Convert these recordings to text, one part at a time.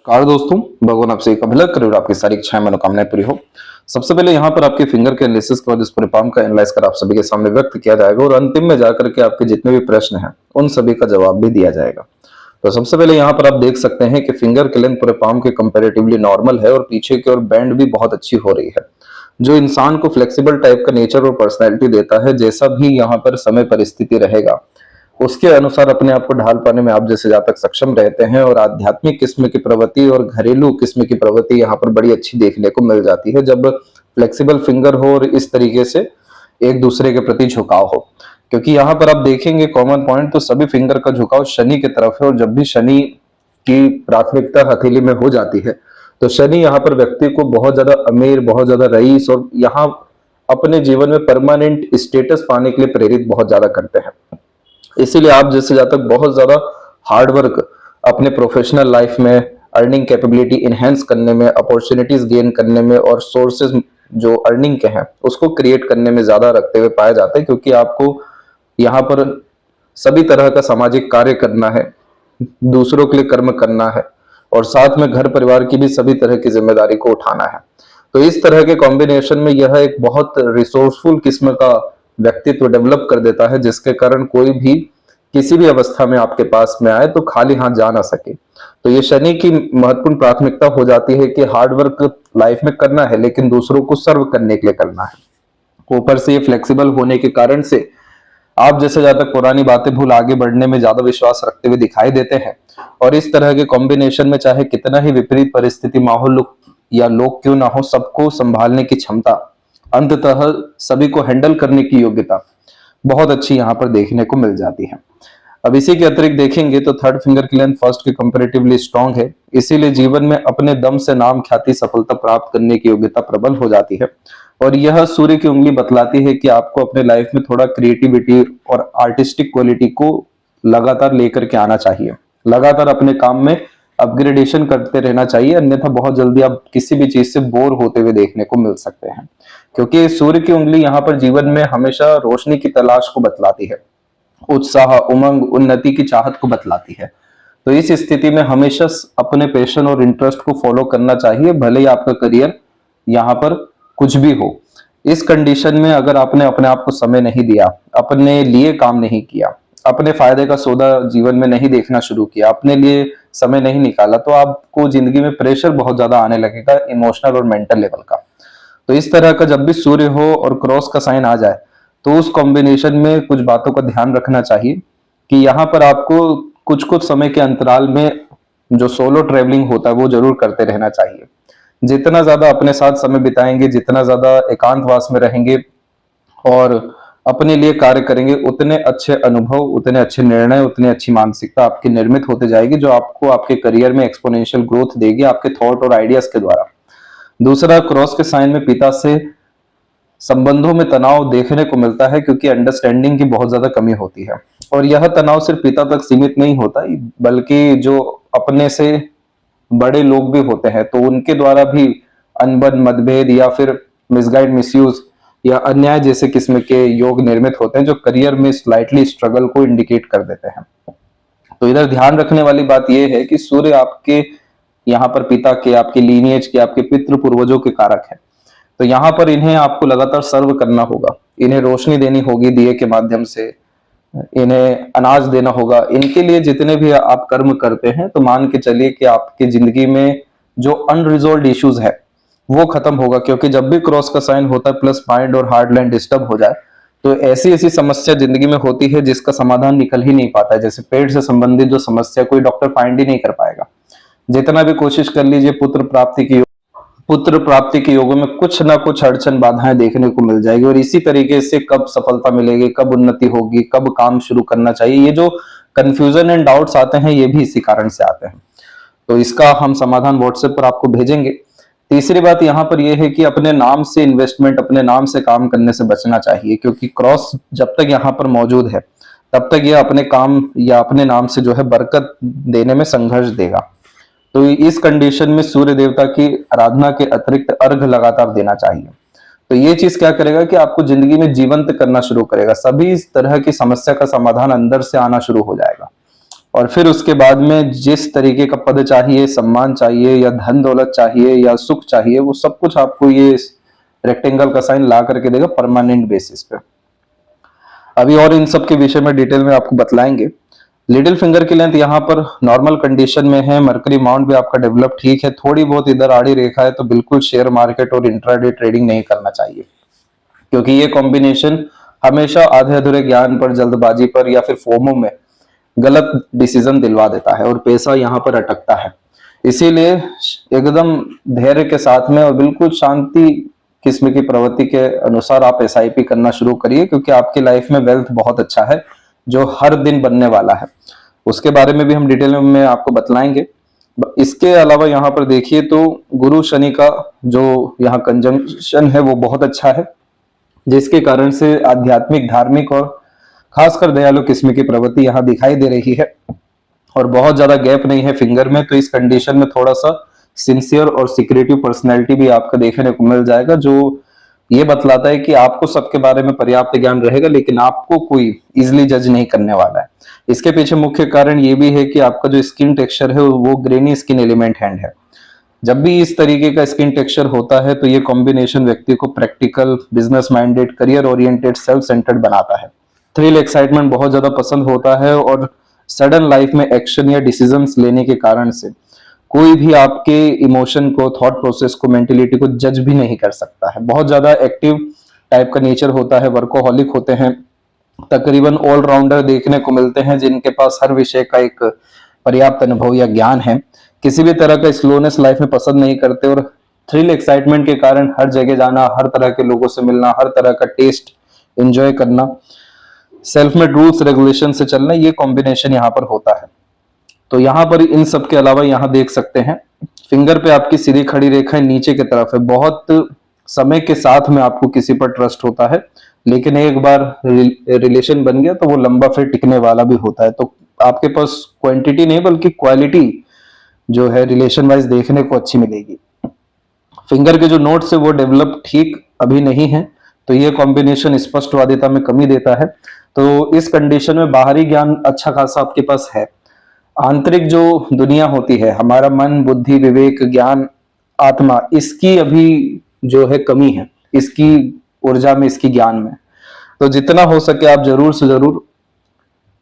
Car दोस्तों, भगवान आपसे एक अभिलग करे और आपकी सारी इच्छाएं मनोकामनाएं पूरी हो। सबसे पहले यहाँ पर आपके फिंगर के एनालिसिस के बाद इस पूरे पाम का एनालाइज कर आप सभी के सामने व्यक्त किया जाएगा और अंतिम में जाकर के आपके जितने भी प्रश्न हैं उन सभी का जवाब भी दिया जाएगा। तो सबसे पहले यहाँ पर आप देख सकते हैं कि फिंगर की लेंथ पूरे पाम के कंपेरेटिवली नॉर्मल है और पीछे की ओर बैंड भी बहुत अच्छी हो रही है, जो इंसान को फ्लेक्सिबल टाइप का नेचर और पर्सनैलिटी देता है। जैसा भी यहाँ पर समय परिस्थिति रहेगा उसके अनुसार अपने आप को ढाल पाने में आप जैसे जहाँ तक सक्षम रहते हैं और आध्यात्मिक किस्म की प्रवृत्ति और घरेलू किस्म की प्रवृत्ति यहाँ पर बड़ी अच्छी देखने को मिल जाती है जब फ्लेक्सिबल फिंगर हो और इस तरीके से एक दूसरे के प्रति झुकाव हो। क्योंकि यहाँ पर आप देखेंगे कॉमन पॉइंट तो सभी फिंगर का झुकाव शनि की तरफ है और जब भी शनि की प्राथमिकता हथेली में हो जाती है तो शनि यहाँ पर व्यक्ति को बहुत ज्यादा अमीर, बहुत ज्यादा रईस और यहाँ अपने जीवन में परमानेंट स्टेटस पाने के लिए प्रेरित बहुत ज्यादा करते हैं। इसीलिए आप जैसे जहाँ तक बहुत ज्यादा हार्ड वर्क अपने प्रोफेशनल लाइफ में अर्निंग कैपेबिलिटी इनहेंस करने में, अपॉर्चुनिटीज गेन करने में और सोर्सेज जो अर्निंग के हैं उसको क्रिएट करने में ज्यादा रखते हुए पाए जाते हैं, क्योंकि आपको यहाँ पर सभी तरह का सामाजिक कार्य करना है, दूसरों के लिए कर्म करना है और साथ में घर परिवार की भी सभी तरह की जिम्मेदारी को उठाना है। तो इस तरह के कॉम्बिनेशन में यह एक बहुत रिसोर्सफुल किस्म का व्यक्तित्व डेवलप कर देता है, जिसके कारण कोई भी किसी भी अवस्था में आपके पास में आए तो खाली हाथ जा ना सके। तो ये शनि की महत्वपूर्ण प्राथमिकता हो जाती है कि हार्ड वर्क लाइफ में करना है लेकिन दूसरों को सर्व करने के लिए करना है। ऊपर से ये फ्लेक्सिबल होने के कारण से आप जैसे ज्यादा पुरानी बातें भूल आगे बढ़ने में ज्यादा विश्वास रखते हुए दिखाई देते हैं और इस तरह के कॉम्बिनेशन में चाहे कितना ही विपरीत परिस्थिति माहौल या लोग क्यों ना हो, सबको संभालने की क्षमता, अंततः सभी को हैंडल करने की योग्यता बहुत अच्छी यहाँ पर देखने को मिल जाती है। अब इसी के अतिरिक्त देखेंगे तो थर्ड फिंगर की लेंथ फर्स्ट के कंपैरेटिवली स्ट्रांग है, इसीलिए जीवन में अपने दम से नाम ख्याति सफलता प्राप्त करने की योग्यता प्रबल हो जाती है। और यह सूर्य की उंगली बतलाती है कि आपको अपने लाइफ में थोड़ा क्रिएटिविटी और आर्टिस्टिक क्वालिटी को लगातार लेकर के आना चाहिए, लगातार अपने काम में अपग्रेडेशन करते रहना चाहिए, अन्यथा बहुत जल्दी आप किसी भी चीज से बोर होते हुए देखने को मिल सकते हैं। क्योंकि सूर्य की उंगली यहाँ पर जीवन में हमेशा रोशनी की तलाश को बतलाती है, उत्साह, उमंग, उन्नति की चाहत को बतलाती है। तो इस स्थिति में हमेशा अपने पैशन और इंटरेस्ट को फॉलो करना चाहिए, भले ही आपका करियर यहाँ पर कुछ भी हो। इस कंडीशन में अगर आपने अपने आप को समय नहीं दिया, अपने लिए काम नहीं किया, अपने फायदे का सौदा जीवन में नहीं देखना शुरू किया, अपने लिए समय नहीं निकाला, तो आपको जिंदगी में प्रेशर बहुत ज्यादा आने लगेगा, इमोशनल और मेंटल लेवल का। तो इस तरह का जब भी सूर्य हो और क्रॉस का साइन आ जाए तो उस कॉम्बिनेशन में कुछ बातों का ध्यान रखना चाहिए कि यहाँ पर आपको कुछ कुछ समय के अंतराल में जो सोलो ट्रेवलिंग होता है वो जरूर करते रहना चाहिए। जितना ज्यादा अपने साथ समय बिताएंगे, जितना ज्यादा एकांतवास में रहेंगे और अपने लिए कार्य करेंगे, उतने अच्छे अनुभव, उतने अच्छे निर्णय, उतनी अच्छी मानसिकता आपकी निर्मित होते जाएगी, जो आपको आपके करियर में एक्सपोनेंशियल ग्रोथ देगी आपके थॉट और आइडियाज के द्वारा। दूसरा, क्रॉस के साइन में पिता से संबंधों में तनाव देखने को मिलता है, क्योंकि अंडरस्टैंडिंग की बहुत ज्यादा कमी होती है और यह तनाव सिर्फ पिता तक सीमित नहीं होता, बल्कि जो अपने से बड़े लोग भी होते हैं तो उनके द्वारा भी अनबन, मतभेद या फिर मिसगाइड, मिसयूज या अन्याय जैसे किस्म के योग निर्मित होते हैं, जो करियर में स्लाइटली स्ट्रगल को इंडिकेट कर देते हैं। तो इधर ध्यान रखने वाली बात यह है कि सूर्य आपके यहाँ पर पिता के, आपके लीनिएज के, आपके पितृ पूर्वजों के कारक है। तो यहाँ पर इन्हें आपको लगातार सर्व करना होगा, इन्हें रोशनी देनी होगी दिए के माध्यम से, इन्हें अनाज देना होगा। इनके लिए जितने भी आप कर्म करते हैं तो मान के चलिए कि आपकी जिंदगी में जो अनरिजॉल्व इश्यूज है वो खत्म होगा, क्योंकि जब भी क्रॉस का साइन होता है प्लस माइंड और हार्ट लाइन डिस्टर्ब हो जाए तो ऐसी ऐसी समस्या जिंदगी में होती है जिसका समाधान निकल ही नहीं पाता है। जैसे पेट से संबंधित जो समस्या कोई डॉक्टर फाइंड ही नहीं कर पाएगा, जितना भी कोशिश कर लीजिए पुत्र प्राप्ति के योगों में कुछ ना कुछ अड़चन, बाधाएं देखने को मिल जाएगी। और इसी तरीके से कब सफलता मिलेगी, कब उन्नति होगी, कब काम शुरू करना चाहिए, ये जो कंफ्यूजन एंड डाउट्स आते हैं ये भी इसी कारण से आते हैं। तो इसका हम समाधान व्हाट्सएप पर आपको भेजेंगे। तीसरी बात यहाँ पर यह है कि अपने नाम से इन्वेस्टमेंट, अपने नाम से काम करने से बचना चाहिए, क्योंकि क्रॉस जब तक यहाँ पर मौजूद है तब तक यह अपने काम या अपने नाम से जो है बरकत देने में संघर्ष देगा। तो इस कंडीशन में सूर्य देवता की आराधना के अतिरिक्त अर्घ लगातार देना चाहिए। तो ये चीज क्या करेगा कि आपको जिंदगी में जीवंत करना शुरू करेगा, सभी इस तरह की समस्या का समाधान अंदर से आना शुरू हो जाएगा। और फिर उसके बाद में जिस तरीके का पद चाहिए, सम्मान चाहिए या धन दौलत चाहिए या सुख चाहिए, वो सब कुछ आपको ये रेक्टेंगल का साइन ला करके देगा परमानेंट बेसिस पे। अभी और इन सब के विषय में डिटेल में आपको बतलाएंगे। लिटिल फिंगर की लेंथ यहाँ पर नॉर्मल कंडीशन में है, मरकरी माउंट भी आपका डेवलप ठीक है, थोड़ी बहुत इधर आड़ी रेखा है, तो बिल्कुल शेयर मार्केट और इंट्राडे ट्रेडिंग नहीं करना चाहिए, क्योंकि ये कॉम्बिनेशन हमेशा आधे अधूरे ज्ञान पर, जल्दबाजी पर या फिर फोमो में गलत डिसीजन दिलवा देता है और पैसा यहाँ पर अटकता है। इसीलिए एकदम धैर्य के साथ में और बिल्कुल शांति किस्म की प्रवृत्ति के अनुसार आप एसआईपी करना शुरू करिए, क्योंकि आपकी लाइफ में वेल्थ बहुत अच्छा है जो हर दिन बनने वाला है। उसके बारे में भी हम डिटेल में आपको बतलाएंगे। इसके अलावा यहाँ पर देखिए तो गुरु शनि का जो यहाँ कंजंक्शन है वो बहुत अच्छा है, जिसके कारण से आध्यात्मिक, धार्मिक और खासकर दयालु किस्म की प्रवृत्ति यहाँ दिखाई दे रही है। और बहुत ज्यादा गैप नहीं है फिंगर में, तो इस कंडीशन में थोड़ा सा सिंसियर और सिक्रेटिव पर्सनैलिटी भी आपको देखने को मिल जाएगा, जो ये बतलाता है कि आपको सबके बारे में पर्याप्त ज्ञान रहेगा, लेकिन आपको कोई इजिली जज नहीं करने वाला है। इसके पीछे मुख्य कारण ये भी है कि आपका जो स्किन टेक्सचर है वो ग्रेनी स्किन एलिमेंट हैंड है। जब भी इस तरीके का स्किन टेक्सचर होता है तो ये कॉम्बिनेशन व्यक्ति को practical, business minded, career oriented, self centred बनाता है। थ्रिल, एक्साइटमेंट बहुत ज्यादा पसंद होता है और सडन लाइफ में एक्शन या डिसीजंस लेने के कारण से कोई भी आपके इमोशन को, थॉट प्रोसेस को, मेंटेलिटी को जज भी नहीं कर सकता है। बहुत ज्यादा एक्टिव टाइप का नेचर होता है, वर्कोहॉलिक होते हैं, तकरीबन ऑलराउंडर देखने को मिलते हैं जिनके पास हर विषय का एक पर्याप्त अनुभव या ज्ञान है। किसी भी तरह का स्लोनेस लाइफ में पसंद नहीं करते और थ्रिल, एक्साइटमेंट के कारण हर जगह जाना, हर तरह के लोगों से मिलना, हर तरह का टेस्ट एंजॉय करना, सेल्फ मेड रूल्स रेगुलेशन से चलना, ये कॉम्बिनेशन यहाँ पर होता है। तो यहाँ पर इन सब के अलावा यहाँ देख सकते हैं फिंगर पे आपकी सीधी खड़ी रेखाएं नीचे की तरफ है। बहुत समय के साथ में आपको किसी पर ट्रस्ट होता है, लेकिन एक बार रिलेशन बन गया तो वो लंबा फिर टिकने वाला भी होता है। तो आपके पास क्वांटिटी नहीं बल्कि क्वालिटी जो है रिलेशन वाइज देखने को अच्छी मिलेगी। फिंगर के जो नोट्स है वो डेवलप ठीक अभी नहीं है, तो ये कॉम्बिनेशन स्पष्टवादिता में कमी देता है। तो इस कंडीशन में बाहरी ज्ञान अच्छा खासा आपके पास है, आंतरिक जो दुनिया होती है, हमारा मन, बुद्धि, विवेक, ज्ञान, आत्मा, इसकी अभी जो है कमी है, इसकी ऊर्जा में, इसकी ज्ञान में। तो जितना हो सके आप जरूर से जरूर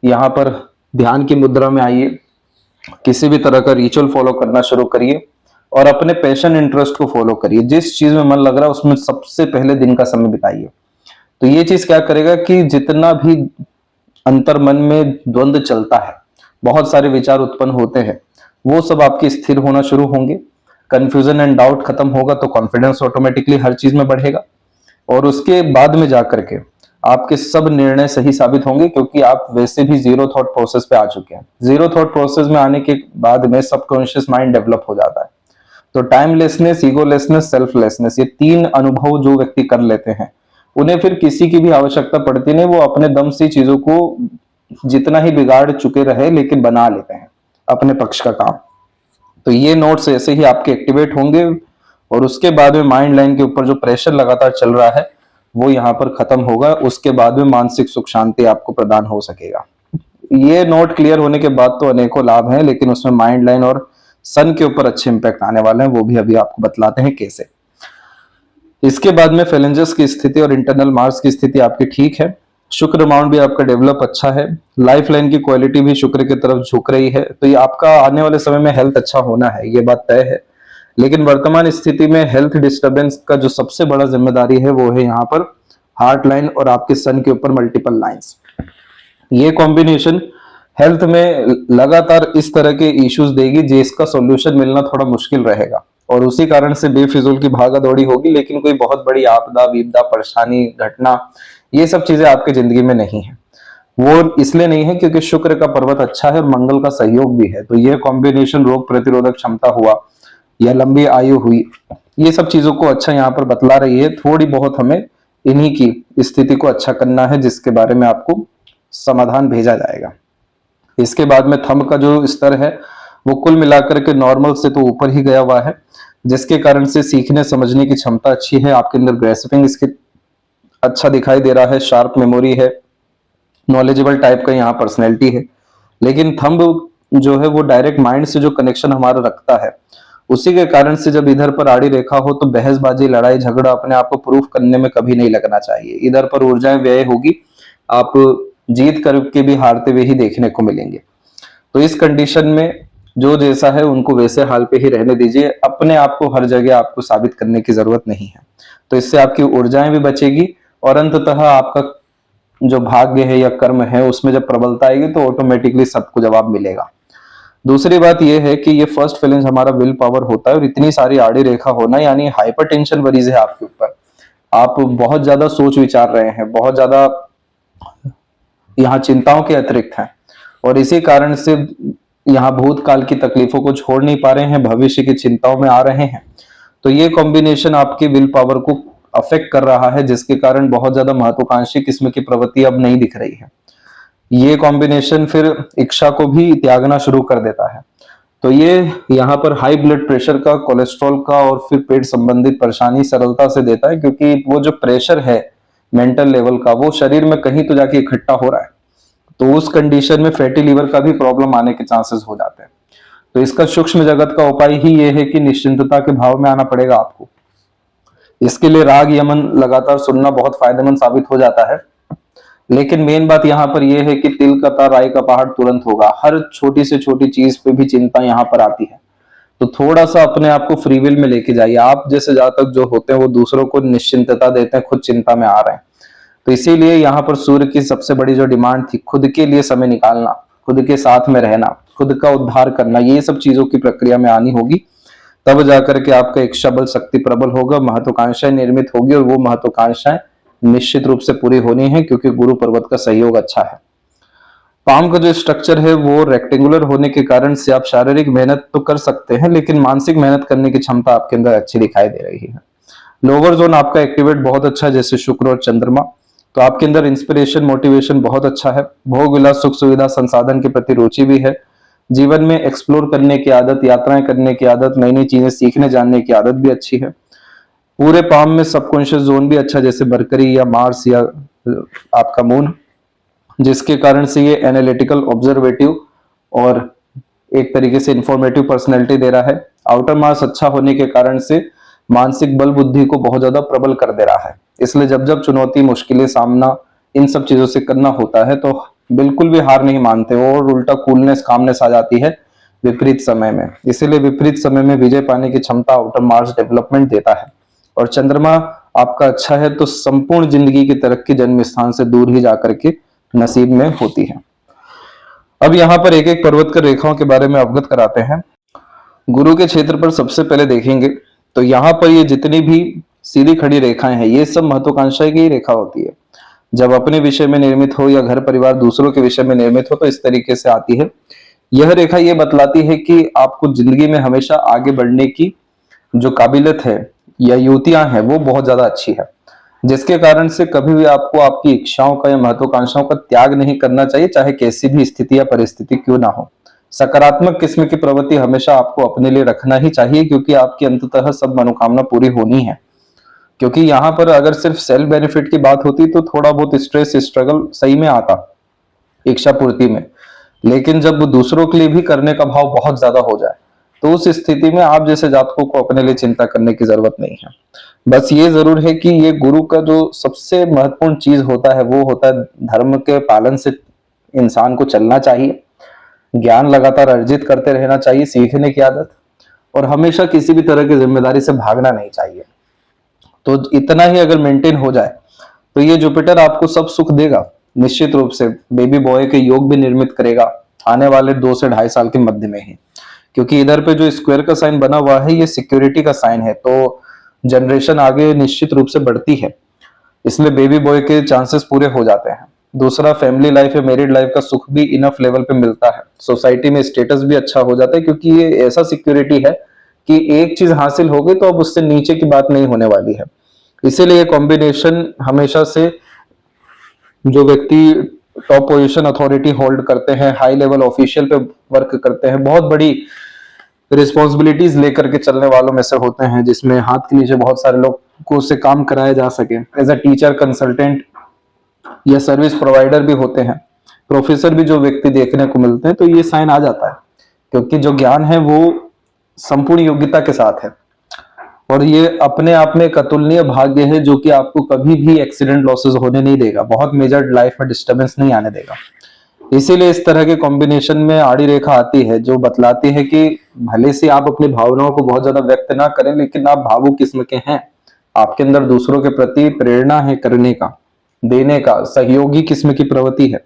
यहाँ पर ध्यान की मुद्रा में आइए, किसी भी तरह का रिचुअल फॉलो करना शुरू करिए और अपने पैशन, इंटरेस्ट को फॉलो करिए। जिस चीज में मन लग रहा है उसमें सबसे पहले दिन का समय बिताइए। तो ये चीज क्या करेगा कि जितना भी अंतर मन में द्वंद्व चलता है, बहुत सारे विचार उत्पन्न होते हैं, वो सब आपके स्थिर होना शुरू होंगे। कंफ्यूजन एंड डाउट खत्म होगा तो कॉन्फिडेंस ऑटोमेटिकली हर चीज में बढ़ेगा और उसके बाद में जाकर के आपके सब निर्णय सही साबित होंगे, क्योंकि आप वैसे भी जीरो थॉट प्रोसेस पे आ चुके हैं। जीरो थॉट प्रोसेस में आने के बाद में सबकॉन्शियस माइंड डेवलप हो जाता है। तो टाइमलेसनेस, ईगोलेसनेस, सेल्फलेसनेस, ये तीन अनुभव जो व्यक्ति कर लेते हैं उन्हें फिर किसी की भी आवश्यकता पड़ती नहीं। वो अपने दम से चीजों को जितना ही बिगाड़ चुके रहे लेकिन बना लेते हैं अपने पक्ष का काम। तो ये नोट्स ऐसे ही आपके एक्टिवेट होंगे और उसके बाद में माइंड लाइन के ऊपर जो प्रेशर लगातार चल रहा है वो यहाँ पर खत्म होगा। उसके बाद में मानसिक सुख शांति आपको प्रदान हो सकेगा। ये नोट क्लियर होने के बाद तो अनेकों लाभ हैं, लेकिन उसमें माइंड लाइन और सन के ऊपर अच्छे इंपैक्ट आने वाले हैं, वो भी अभी आपको बतलाते हैं कैसे। इसके बाद में फेलेंजस की स्थिति और इंटरनल मार्स की स्थिति आपकी ठीक है। शुक्र माउंट भी आपका डेवलप अच्छा है। लाइफ लाइन की क्वालिटी भी शुक्र की तरफ झुक रही है। तो ये आपका आने वाले समय में हेल्थ अच्छा होना है, ये बात तय है। लेकिन वर्तमान स्थिति में हेल्थ डिस्टर्बेंस का जो सबसे बड़ा जिम्मेदारी है वो है यहाँ पर हार्ट लाइन और आपके सन के ऊपर मल्टीपल लाइंस। ये कॉम्बिनेशन हेल्थ में लगातार इस तरह के इश्यूज देगी जिसका सॉल्यूशन मिलना थोड़ा मुश्किल रहेगा और उसी कारण से बेफिजूल की भागा दौड़ी होगी। लेकिन कोई बहुत बड़ी आपदा, विपदा, परेशानी, घटना, ये सब चीजें आपकी जिंदगी में नहीं है। वो इसलिए नहीं है क्योंकि शुक्र का पर्वत अच्छा है और मंगल का सहयोग भी है। तो ये कॉम्बिनेशन रोग प्रतिरोधक क्षमता हुआ या लंबी आयु हुई, ये सब चीजों को अच्छा यहाँ पर बतला रही है। थोड़ी बहुत हमें इन्हीं की स्थिति को अच्छा करना है, जिसके बारे में आपको समाधान भेजा जाएगा। इसके बाद में थंब का जो स्तर है वो कुल मिलाकर के नॉर्मल से तो ऊपर ही गया हुआ है, जिसके कारण से सीखने समझने की क्षमता अच्छी है। आपके अंदर ग्रेस्पिंग स्किल अच्छा दिखाई दे रहा है, शार्प मेमोरी है, नॉलेजेबल टाइप का यहाँ पर्सनैलिटी है। लेकिन थंब जो है वो डायरेक्ट माइंड से जो कनेक्शन हमारा रखता है, उसी के कारण से जब इधर पर आड़ी रेखा हो तो बहसबाजी, लड़ाई झगड़ा अपने आप को प्रूफ करने में कभी नहीं लगना चाहिए। इधर पर ऊर्जाएं व्यय होगी, आप जीत करके भी हारते हुए ही देखने को मिलेंगे। तो इस कंडीशन में जो जैसा है उनको वैसे हाल पे ही रहने दीजिए। अपने आप को हर जगह आपको साबित करने की जरूरत नहीं है। तो इससे आपकी ऊर्जाएं भी बचेगी और अंततः आपका जो भाग्य है या कर्म है उसमें जब प्रबलता आएगी तो ऑटोमेटिकली सबको जवाब मिलेगा। दूसरी बात यह है कि ये फर्स्ट फीलिंग्स हमारा विल पावर होता है, और इतनी सारी आड़ी रेखा होना यानी हाइपरटेंशन मरीज है आपके ऊपर। आप बहुत ज्यादा सोच विचार रहे हैं, बहुत ज्यादा यहाँ चिंताओं के अतिरिक्त हैं, और इसी कारण से यहाँ भूतकाल की तकलीफों को छोड़ नहीं पा रहे हैं, भविष्य की चिंताओं में आ रहे हैं। तो ये कॉम्बिनेशन आपके विल पावर को अफेक्ट कर रहा है, जिसके कारण बहुत ज्यादा महत्वाकांक्षी किस्म की प्रवृत्ति अब नहीं दिख रही है। ये कॉम्बिनेशन फिर इच्छा को भी त्यागना शुरू कर देता है। तो ये यहाँ पर हाई ब्लड प्रेशर का, कोलेस्ट्रॉल का और फिर पेट संबंधित परेशानी सरलता से देता है, क्योंकि वो जो प्रेशर है मेंटल लेवल का वो शरीर में कहीं तो जाके इकट्ठा हो रहा है। तो उस कंडीशन में फैटी लीवर का भी प्रॉब्लम आने के चांसेस हो जाते हैं। तो इसका सूक्ष्म जगत का उपाय ही ये है कि निश्चिंतता के भाव में आना पड़ेगा आपको। इसके लिए राग यमन लगातार सुनना बहुत फायदेमंद साबित हो जाता है। लेकिन मेन बात यहाँ पर यह है कि तिल का तार राई का पहाड़ तुरंत होगा। हर छोटी से छोटी चीज पे भी चिंता यहाँ पर आती है। तो थोड़ा सा अपने आप को फ्री विल में लेके जाइए। आप जैसे जातक जो होते हैं वो दूसरों को निश्चिंतता देते हैं, खुद चिंता में आ रहे हैं। तो इसीलिए यहाँ पर सूर्य की सबसे बड़ी जो डिमांड थी, खुद के लिए समय निकालना, खुद के साथ में रहना, खुद का उद्धार करना, ये सब चीजों की प्रक्रिया में आनी होगी। तब जाकर के आपका इच्छा बल शक्ति प्रबल होगा, महत्वाकांक्षाएं निर्मित होगी, और वो महत्वाकांक्षाएं निश्चित रूप से पूरी होनी है, क्योंकि गुरु पर्वत का सहयोग अच्छा है। पाम का जो स्ट्रक्चर है वो रेक्टेंगुलर होने के कारण से आप शारीरिक मेहनत तो कर सकते हैं, लेकिन मानसिक मेहनत करने की क्षमता आपके अंदर अच्छी दिखाई दे रही है। लोअर जोन आपका एक्टिवेट बहुत अच्छा है, जैसे शुक्र और चंद्रमा। तो आपके अंदर इंस्पिरेशन, मोटिवेशन बहुत अच्छा है। भोग विलास, सुख सुविधा, संसाधन के प्रति रुचि भी है। जीवन में एक्सप्लोर करने की आदत, यात्राएं करने की आदत, नई नई चीजें सीखने जानने की आदत भी अच्छी है। पूरे पाम में सबकॉन्शियस जोन भी अच्छा, जैसे मरकरी या मार्स या आपका मून, जिसके कारण से ये एनालिटिकल, ऑब्जर्वेटिव और एक तरीके से इंफॉर्मेटिव पर्सनैलिटी दे रहा है। आउटर मार्स अच्छा होने के कारण से मानसिक बल बुद्धि को बहुत ज्यादा प्रबल कर दे रहा है। इसलिए जब जब चुनौती, मुश्किलें, सामना इन सब चीजों से करना होता है तो बिल्कुल भी हार नहीं मानते हो, और उल्टा कूलनेस, कामनेस आ जाती है विपरीत समय में। इसीलिए विपरीत समय में विजय पाने की क्षमता आउटर मार्स डेवलपमेंट देता है। और चंद्रमा आपका अच्छा है तो संपूर्ण जिंदगी की तरक्की जन्म स्थान से दूर ही जाकर के नसीब में होती है। अब यहाँ पर एक एक पर्वत कर रेखाओं के बारे में अवगत कराते हैं। गुरु के क्षेत्र पर सबसे पहले देखेंगे तो यहाँ पर ये जितनी भी सीधी खड़ी रेखाएं हैं, ये सब महत्वाकांक्षा की रेखा होती है। जब अपने विषय में निर्मित हो या घर परिवार दूसरों के विषय में निर्मित हो तो इस तरीके से आती है। यह रेखा ये बतलाती है कि आपको जिंदगी में हमेशा आगे बढ़ने की जो काबिलियत है या युतियां हैं वो बहुत ज्यादा अच्छी है, जिसके कारण से कभी भी आपको आपकी इच्छाओं का या महत्वाकांक्षाओं का त्याग नहीं करना चाहिए, चाहे कैसी भी स्थिति या परिस्थिति क्यों ना हो। सकारात्मक किस्म की प्रवृत्ति हमेशा आपको अपने लिए रखना ही चाहिए, क्योंकि आपकी अंततः सब मनोकामना पूरी होनी है। क्योंकि यहाँ पर अगर सिर्फ सेल्फ बेनिफिट की बात होती तो थोड़ा बहुत स्ट्रेस, स्ट्रगल सही में आता इच्छा पूर्ति में, लेकिन जब दूसरों के लिए भी करने का भाव बहुत ज्यादा हो जाए तो उस स्थिति में आप जैसे जातकों को अपने लिए चिंता करने की जरूरत नहीं है। बस ये जरूर है कि ये गुरु का जो सबसे महत्वपूर्ण चीज होता है वो होता है धर्म के पालन से इंसान को चलना चाहिए, ज्ञान लगातार अर्जित करते रहना चाहिए, सीखने की आदत, और हमेशा किसी भी तरह की जिम्मेदारी से भागना नहीं चाहिए। तो इतना ही अगर मेंटेन हो जाए तो ये जुपिटर आपको सब सुख देगा। निश्चित रूप से बेबी बॉय के योग भी निर्मित करेगा आने वाले 2 से 2.5 साल के मध्य में ही, क्योंकि इधर पे जो स्क्वायर का साइन बना हुआ है ये सिक्योरिटी का साइन है, तो जनरेशन आगे निश्चित रूप से बढ़ती है, इसलिए बेबी बॉय के चांसेस पूरे हो जाते हैं। दूसरा, फैमिली लाइफ या मैरिड लाइफ का सुख भी इनफ लेवल पे मिलता है। सोसाइटी में स्टेटस भी अच्छा हो जाता है, क्योंकि ये ऐसा सिक्योरिटी है कि एक चीज हासिल हो गई तो अब उससे नीचे की बात नहीं होने वाली है। इसीलिए कॉम्बिनेशन हमेशा से जो व्यक्ति टॉप पोजीशन अथॉरिटी होल्ड करते हैं, हाई लेवल ऑफिशियल पे वर्क करते हैं, बहुत बड़ी रिस्पॉन्सिबिलिटीज लेकर के चलने वालों में से होते हैं, जिसमें हाथ के नीचे बहुत सारे लोग को से काम कराया जा सके। एज अ टीचर, कंसल्टेंट या सर्विस प्रोवाइडर भी होते हैं, प्रोफेसर भी जो व्यक्ति देखने को मिलते हैं, तो ये साइन आ जाता है, क्योंकि जो ज्ञान है वो संपूर्ण योग्यता के साथ है और ये अपने आप में एक अतुलनीय भाग्य है जो कि आपको कभी भी एक्सीडेंट लॉसेस होने नहीं देगा, बहुत मेजर लाइफ में डिस्टर्बेंस नहीं आने देगा। इसीलिए इस तरह के कॉम्बिनेशन में आड़ी रेखा आती है जो बतलाती है कि भले से आप अपनी भावनाओं को बहुत ज्यादा व्यक्त ना करें, लेकिन आप भावुक किस्म के हैं, आपके अंदर दूसरों के प्रति प्रेरणा है करने का, देने का, सहयोगी किस्म की प्रवृत्ति है।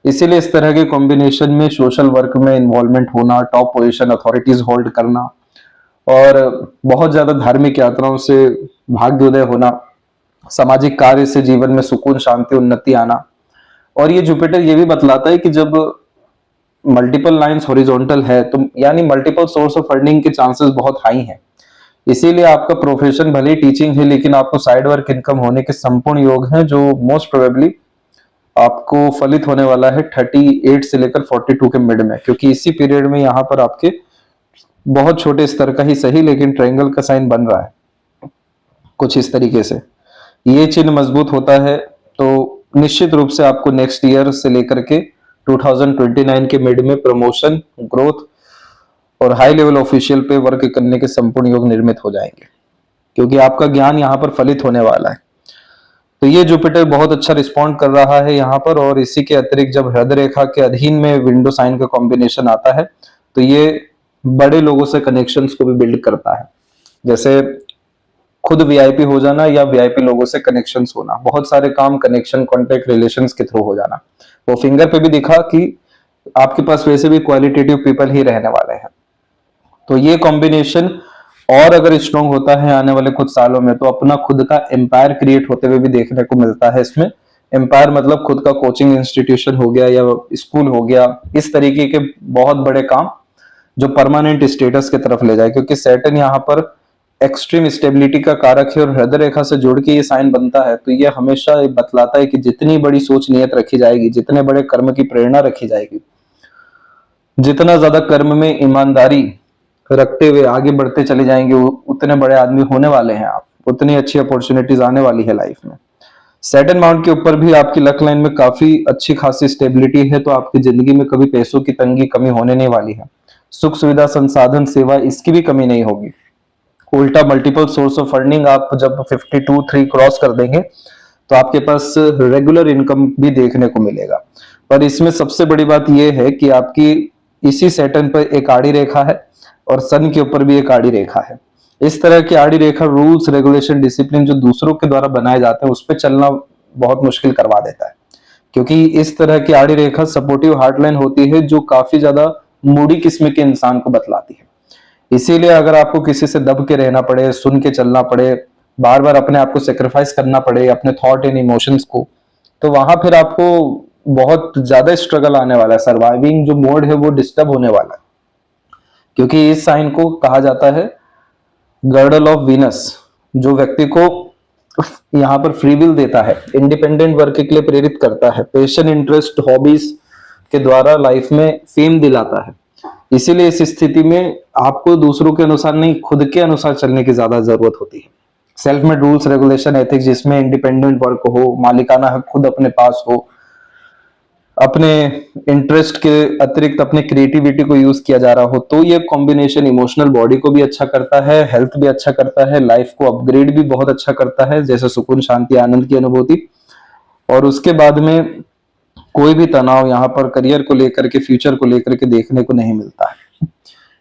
इसीलिए इस तरह के कॉम्बिनेशन में सोशल वर्क में इन्वॉल्वमेंट होना, टॉप पोजीशन अथॉरिटीज होल्ड करना और बहुत ज्यादा धार्मिक यात्राओं से भाग्योदय होना, सामाजिक कार्य से जीवन में सुकून, शांति, उन्नति आना। और ये जुपिटर ये भी बतलाता है कि जब मल्टीपल लाइंस हॉरिजॉन्टल है तो यानी मल्टीपल सोर्स ऑफ अर्निंग के चांसेस बहुत हाई हैं। इसीलिए आपका प्रोफेशन भले ही टीचिंग है, लेकिन आपको साइड वर्क इनकम होने के संपूर्ण योग हैं, जो मोस्ट प्रोबेबली आपको फलित होने वाला है 38 से लेकर 42 के मिड में, क्योंकि इसी पीरियड में यहाँ पर आपके बहुत छोटे स्तर का ही सही लेकिन ट्रायंगल का साइन बन रहा है कुछ इस तरीके से। ये चिन्ह मजबूत होता है तो निश्चित रूप से आपको नेक्स्ट ईयर से लेकर के 2029 के मिड में प्रमोशन, ग्रोथ और हाई लेवल ऑफिशियल पे वर्क करने के संपूर्ण योग निर्मित हो जाएंगे, क्योंकि आपका ज्ञान यहाँ पर फलित होने वाला है। तो ये जुपिटर बहुत अच्छा रिस्पॉन्ड कर रहा है यहाँ पर। और इसी के अतिरिक्त जब हृदय रेखा के अधीन में विंडो साइन का कॉम्बिनेशन आता है तो ये बड़े लोगों से कनेक्शंस को भी बिल्ड करता है, जैसे खुद वीआईपी हो जाना या वीआईपी लोगों से कनेक्शंस होना, बहुत सारे काम कनेक्शन, कॉन्टेक्ट, रिलेशंस के थ्रू हो जाना। वो फिंगर पे भी दिखा कि आपके पास वैसे भी क्वालिटेटिव पीपल ही रहने वाले हैं। तो ये कॉम्बिनेशन और अगर स्ट्रॉन्ग होता है आने वाले कुछ सालों में तो अपना खुद का एम्पायर क्रिएट होते हुए भी देखने को मिलता है। इसमें एम्पायर मतलब खुद का कोचिंग इंस्टीट्यूशन हो गया या स्कूल हो गया, इस तरीके के बहुत बड़े काम जो परमानेंट स्टेटस की तरफ ले जाए, क्योंकि सैटर्न यहाँ पर एक्सट्रीम स्टेबिलिटी का कारक है और हृदय रेखा से जुड़ के ये साइन बनता है। तो ये हमेशा बतलाता है कि जितनी बड़ी सोच नियत रखी जाएगी, जितने बड़े कर्म की प्रेरणा रखी जाएगी, जितना ज्यादा कर्म में ईमानदारी रखते हुए आगे बढ़ते चले जाएंगे, उतने बड़े आदमी होने वाले हैं आप, उतनी अच्छी अपॉर्चुनिटीज आने वाली है लाइफ में। सैटर्न माउंट के ऊपर भी आपकी लक लाइन में काफी अच्छी खासी स्टेबिलिटी है, तो आपकी जिंदगी में कभी पैसों की तंगी कमी होने नहीं वाली है। सुख सुविधा, संसाधन, सेवा, इसकी भी कमी नहीं होगी। उल्टा मल्टीपल सोर्स ऑफ अर्निंग आप जब 52-3 क्रॉस कर देंगे तो आपके पास रेगुलर इनकम भी देखने को मिलेगा। पर इसमें सबसे बड़ी बात यह है कि आपकी इसी सैटर्न पर एक आड़ी रेखा है और सन के ऊपर भी एक आड़ी रेखा है। इस तरह की आड़ी रेखा रूल्स, रेगुलेशन, डिसिप्लिन जो दूसरों के द्वारा बनाए जाते हैं उस पर चलना बहुत मुश्किल करवा देता है, क्योंकि इस तरह की आड़ी रेखा सपोर्टिव हार्टलाइन होती है जो काफी ज्यादा मूडी किस्म के इंसान को बतलाती है। इसीलिए अगर आपको किसी से दब के रहना पड़े, सुन के चलना पड़े, बार बार अपने आप को सेक्रीफाइस करना पड़े अपने थॉट एंड इमोशंस को, तो वहां फिर आपको बहुत ज्यादा स्ट्रगल आने वाला है। सर्वाइविंग जो मोड है वो डिस्टर्ब होने वाला है, क्योंकि इस साइन को कहा जाता है गर्डल ऑफ वीनस, जो व्यक्ति को यहाँ पर फ्री विल देता है, इंडिपेंडेंट वर्क के लिए प्रेरित करता है, पैशन, इंटरेस्ट, हॉबीज के द्वारा लाइफ में फेम दिलाता है। इसीलिए इस स्थिति में आपको दूसरों के अनुसार नहीं, खुद के अनुसार चलने की ज्यादा जरूरत होती है। Self made rules, regulation, ethics, जिसमें इंडिपेंडेंट वर्क हो, मालिकाना हक खुद अपने पास हो, अपने इंटरेस्ट के अतिरिक्त अपने क्रिएटिविटी को यूज किया जा रहा हो, तो ये कॉम्बिनेशन इमोशनल बॉडी को भी अच्छा करता है, हेल्थ भी अच्छा करता है, लाइफ को अपग्रेड भी बहुत अच्छा करता है, जैसे सुकून, शांति, आनंद की अनुभूति। और उसके बाद में कोई भी तनाव यहाँ पर करियर को लेकर के, फ्यूचर को लेकर के देखने को नहीं मिलता है।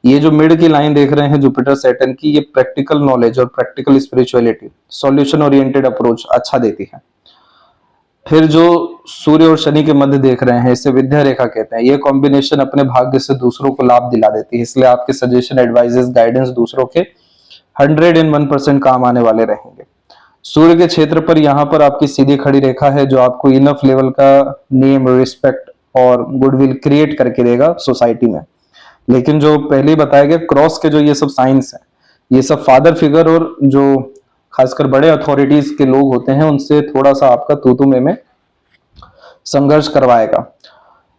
ये जो मिड की लाइन देख रहे हैं जुपिटर सैटर्न की, ये प्रैक्टिकल नॉलेज और practical spirituality, solution oriented approach अच्छा देती है। फिर जो सूर्य और शनि के मध्य देख रहे हैं, इसे विद्या रेखा कहते हैं। ये कॉम्बिनेशन अपने भाग्य से दूसरों को लाभ दिला देती है, इसलिए आपके सजेशन, एडवाइजेस, गाइडेंस दूसरों के 101% काम आने वाले रहेंगे। सूर्य के क्षेत्र पर यहाँ पर आपकी सीधी खड़ी रेखा है जो आपको इनफ लेवल का नेम, रिस्पेक्ट और गुडविल क्रिएट करके देगा सोसाइटी में। लेकिन जो पहले बताया गया क्रॉस के जो ये सब साइंस है, ये सब फादर फिगर और जो खासकर बड़े अथॉरिटीज के लोग होते हैं उनसे थोड़ा सा आपका तू में संघर्ष करवाएगा।